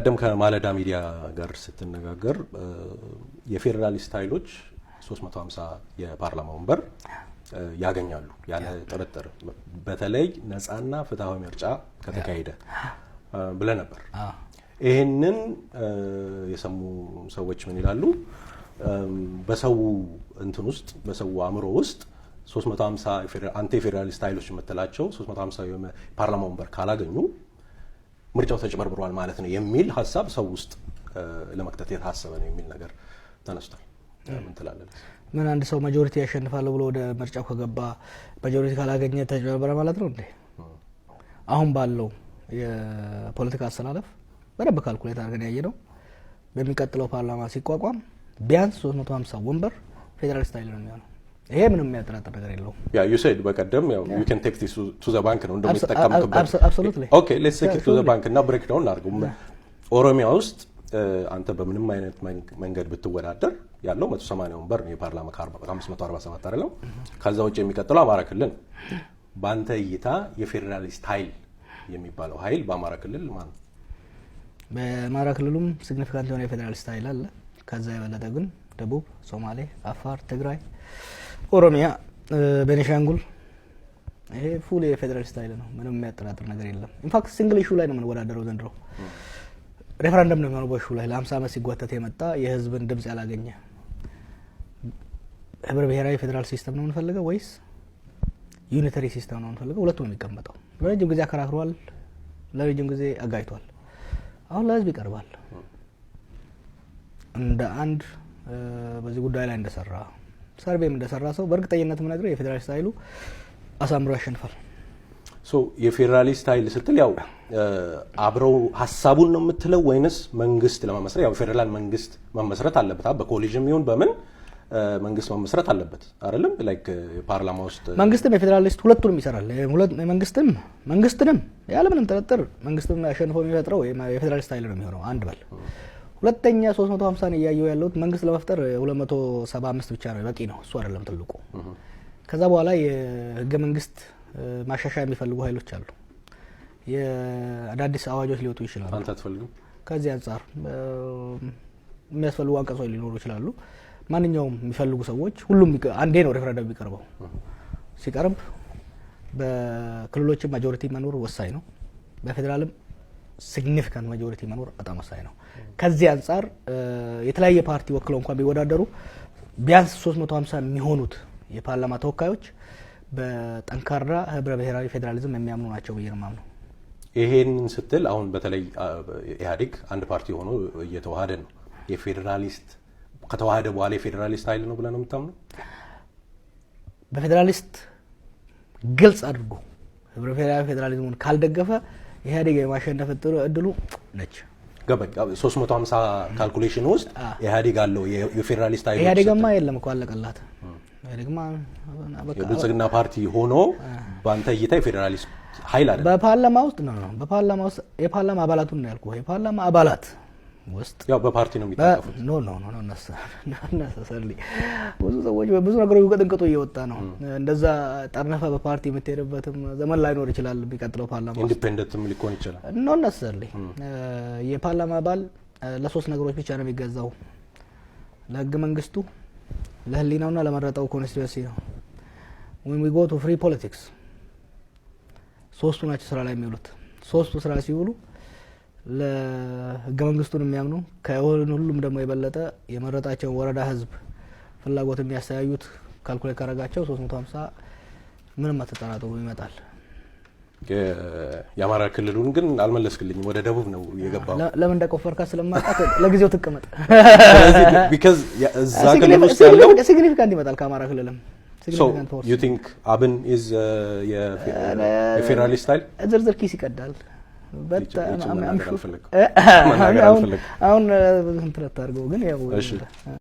በቀደም ከማለዳ ሚዲያ ጋር ስትነጋገር የፌደራሊስት ኃይሎች 350 የፓርላማ ወንበር ያገኛሉ ያለ ጥርጥር በተለይ ነፃና ፍትሃዊ ምርጫ ከተካሄደ ብለ ነበር። ይሄንን የሰሙ ሰዎች ምን ይላሉ? በሰው እንትን ውስጥ በሰው አእምሮ ውስጥ 350 አንቲ ፌደራሊስት ኃይሎች የምትላቸው 350 የፓርላማ ወንበር ካላገኙ ምርጫው ተጭበርብሯል ማለት ነው የሚል ሐሳብ ሰው ውስጥ ለመክተት የታሰበ ነው የሚል ነገር ተነስቷል። ምን ትላለህ? ምን አንድ ሰው ማጆሪቲ ያሸንፋል ብሎ ወደ ምርጫው ከገባ ማጆሪቲ ካላገኘ ተጭበርብሯል ማለት ነው እንዴ? አሁን ባለው የፖለቲካ አሰላለፍ በደንብ ካልኩሌት አድርገን ያየነው በሚቀጥለው ፓርላማ ሲቋቋም ቢያንስ 350 ወንበር ፌደራሊስት ኃይል ነው የሚሆነው። ይሄ ምንም የሚያጠራጥር ነገር የለውም። ያ you said በቀደም ያው you can take this to the bank ነው እንደምትጠቀምበት። Absolutely. Okay, let's take it to the bank እና ብሬክ ዳውን አድርገው። ኦሮሚያ ውስጥ አንተ በምንም አይነት መንገድ ብትወዳደር ያለው 180 ወንበር ነው የፓርላማ ከ547 አይደለም። ከዛ ውጭ የሚቀጥለው አማራ ክልል ነው። በአንተ እይታ የፌደራሊስት ኃይል የሚባለው ኃይል በአማራ ክልል ማን ነው? በአማራ ክልሉም ሲግኒፊካንት የሆነ የፌደራሊስት ኃይል አለ። ከዛ የበለጠ ግን ደቡብ፣ ሶማሌ፣ አፋር፣ ትግራይ፣ ኦሮሚያ፣ ቤኒሻንጉል ይሄ ፉል የፌደራሊስት ኃይል ነው። ምንም የሚያጠራጥር ነገር የለም። ኢንፋክት ሲንግል ኢሹ ላይ ነው የምንወዳደረው ዘንድሮ። ሬፈረንደም ነው የሚሆነው በኢሹ ላይ ለ50 ዓመት ሲጓተት የመጣ የህዝብን ድምጽ ያላገኘ ህብረ ብሔራዊ ፌደራል ሲስተም ነው የምንፈልገው ወይስ ዩኒተሪ ሲስተም ነው የምንፈልገው? ሁለቱ ነው የሚቀመጠው። ለረጅም ጊዜ አከራክሯል፣ ለረጅም ጊዜ አጋይቷል። አሁን ለህዝብ ይቀርባል። እንደ አንድ በዚህ ጉዳይ ላይ እንደሰራ ሰርቬም እንደሰራ ሰው በእርግጠኝነት ምነግረው የፌደራሊስት ኃይሉ አሳምሮ ያሸንፋል። ሶ የፌደራሊስት ኃይል ስትል ያው አብረው ሐሳቡን ነው የምትለው ወይንስ መንግስት ለመመስረት ያው ፌደራል መንግስት መመስረት አለበት በኮሊዥን ይሁን በምን መንግስት መመስረት አለበት አይደለም? ላይክ ፓርላማ ውስጥ መንግስትም የፌደራሊስት ሁለቱንም ይሰራል። መንግስትንም ያለ ምንም ጥርጥር መንግስትም ያሸንፈው የሚፈጥረው የፌደራሊስት ኃይል ነው የሚሆነው አንድ በል። ሁለተኛ 350 ነው ያያየው ያለው መንግስት ለመፍጠር 275 ብቻ ነው በቂ ነው። እሱ አይደለም ትልቁ። ከዛ በኋላ የህገ መንግስት ማሻሻያ የሚፈልጉ ኃይሎች አሉ። የአዳዲስ አዋጆች ሊወጡ ይችላሉ። አንተ አትፈልግም? ከዚህ አንፃር የሚያስፈልጉ አንቀጾች ሊኖሩ ይችላሉ። ማንኛውም የሚፈልጉ ሰዎች ሁሉም አንዴ ነው ሬፈረንደም የሚቀርበው። ሲቀርብ በክልሎች ማጆሪቲ መኖር ወሳኝ ነው። በፌደራልም ሲግኒፊካንት ማጆሪቲ መኖር በጣም ወሳኝ ነው። ከዚህ አንፃር የተለያየ ፓርቲ ወክለው እንኳን ቢወዳደሩ ቢያንስ 350 የሚሆኑት የፓርላማ ተወካዮች በጠንካራ ህብረ ብሔራዊ ፌደራሊዝም የሚያምኑ ናቸው ብዬ ነው የማምነው። ይሄንን ስትል አሁን በተለይ ኢህአዴግ አንድ ፓርቲ ሆኖ እየተዋሃደ ነው። የፌደራሊስት ከተዋሃደ በኋላ የፌደራሊስት ኃይል ነው ብለህ ነው የምታምነው? በፌደራሊስት ግልጽ አድርጎ ህብረ ብሔራዊ ፌደራሊዝሙን ካልደገፈ ኢህአዴግ የማሸነፍ እድሉ ነች። ገበቅ 350 ካልኩሌሽን ውስጥ ኢህአዴግ አለው የፌደራሊስት ኃይል። ኢህአዴግማ የለም እኮ አለቀላት። ኢህአዴግማ በቃ የብልጽግና ፓርቲ ሆኖ በአንተ እይታ የፌደራሊስት ኃይል አይደለም። በፓርላማ ውስጥ ነው በፓርላማ ውስጥ የፓርላማ አባላቱን ነው ያልኩህ። የፓርላማ አባላት ውስጥ ያው በፓርቲ ነው የሚታቀፉት። ኖ ነሰሰርሊ ብዙ ሰዎች ብዙ ነገሮች ከጥንቅጡ እየወጣ ነው። እንደዛ ጠርነፈ በፓርቲ የምትሄድበትም ዘመን ላይኖር ይችላል። ቢቀጥለው ፓርላማ ኢንዲፔንደንትም ሊሆን ይችላል። ኖ ነሰሰርሊ የፓርላማ አባል ለሶስት ነገሮች ብቻ ነው የሚገዛው። ለህገ መንግስቱ፣ ለህሊናውና ለመረጠው ኮንስቲትዩንሲ ነው። when we go to free politics ሶስቱ ናቸው ስራ ላይ የሚውሉት። ሶስቱ ስራ ሲውሉ ለህገ መንግስቱን የሚያምኑ ከሁሉም ደግሞ የበለጠ የመረጣቸው ወረዳ ህዝብ ፍላጎት የሚያሳዩት ካልኩሌት ካረጋቸው 350 ምንም አትጠራጥሩ ይመጣል። የአማራ ክልሉን ግን አልመለስክልኝም። ወደ ደቡብ ነው የገባው። ለምን እንደቆፈርካ ስለማጣት ለጊዜው ትቀመጥ። because እዛ ክልል ውስጥ ያለው ሲግኒፊካንት ይመጣል ከአማራ ክልልም። so you think Abin is የፌደራሊስት ኃይል ዝርዝር ኪስ ይቀዳል። በጣም አሁን እንትን አታርገው ግን ያው